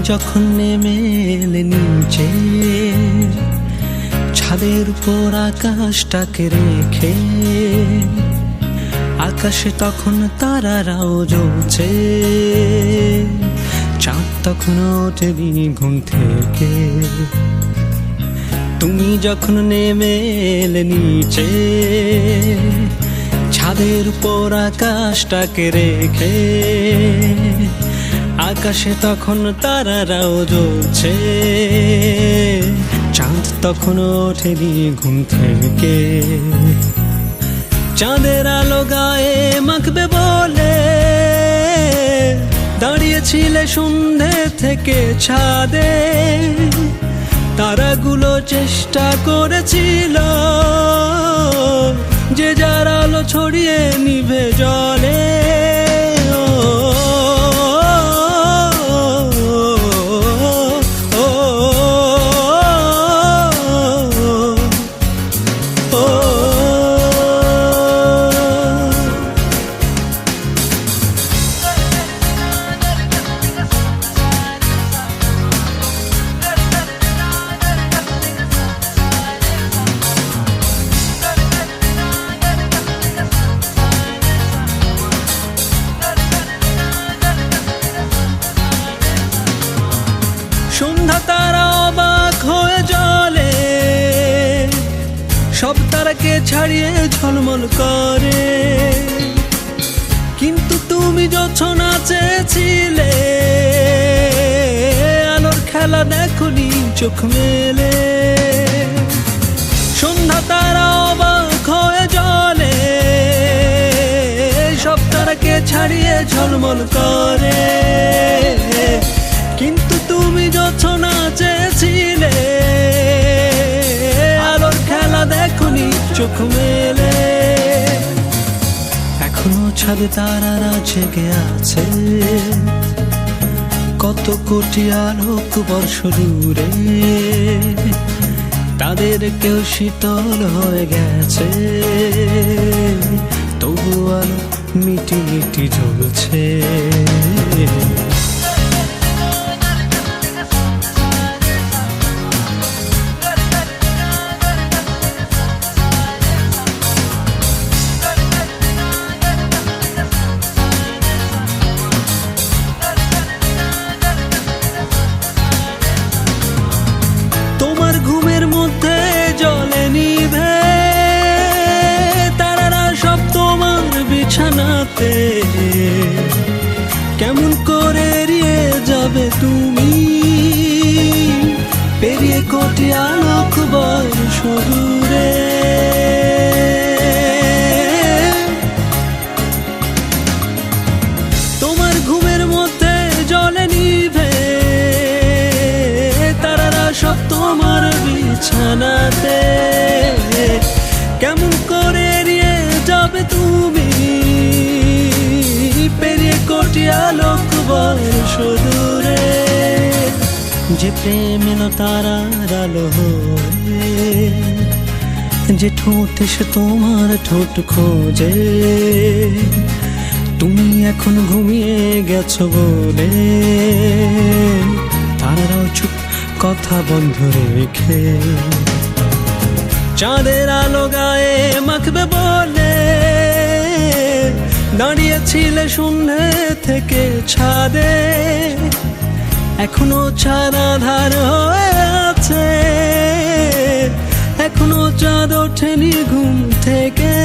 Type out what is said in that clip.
যখন নেমে এলে নিচে, ছাদের উপর আকাশটাকে রেখে, আকাশে তখন তারারাও জ্বলছে, চাঁদ তখন ওঠেনি ঘুম থেকে। তুমি যখন নেমে এলে নিচে, ছাদের উপর আকাশটাকে রেখে, আকাশে তখন তারারাও জ্বলছে, চাঁদ তখন ওঠেনি ঘুম থেকে। চাঁদের আলো গায়ে মাখবে বলে দাঁড়িয়েছিলে সন্ধে থেকে ছাদে, তারাগুলো চেষ্টা করেছিল যে যার আলো ছড়িয়ে নিভে জলে। সন্ধ্যা তারা অবাক হয়ে জ্বলে, সব তারাকে ছাড়িয়ে ঝলমল করে, কিন্তু তুমি জোছনা চেয়েছিলে, আলোর খেলা দেখোনি চোখ মেলে। সন্ধ্যা তারা অবাক হয়ে জ্বলে, সব তারাকে ছাড়িয়ে ঝলমল করে, কিন্তু তুমি জোছনা চেয়েছিলে, আলোর খেলা দেখোনি চোখ মেলে। এখনো ছাদে তারারা জেগে আছে, কত কোটি আলোক বর্ষ দূরে, তাদের কেউ শীতল হয়ে গেছে, তবু আলো মিটি মিটি জ্বলছে। ঘুমের মধ্যে জ্বলে নিভে তারারা সব তোমার বিছানাতে, কেমন করে এড়িয়ে যাবে তুমি, পেরিয়ে কোটি আলোক বর্ষ দূরে। তোমার ঘুমের মধ্যে জ্বলে নিভে তারারা সব তোমার বিছানাতে, কেমন করে এড়িয়ে যাবে তুমি, পেরিয়ে কোটি আলোক বর্ষ দূরে। যে প্রেম এলো তারার আলো হয়ে, যে ঠোঁট এসে তোমার ঠোঁট খোঁজে, তুমি এখন ঘুমিয়ে গেছো বলে তারারাও চুপ কথা বন্ধ রেখে। চাঁদের আলো গায়ে মাখবে বলে দাঁড়িয়েছিলে সন্ধে থেকে ছাদে, এখনো চাঁদ আধার হয়ে আছে, এখনো চাঁদ ওঠেনি ঘুম থেকে।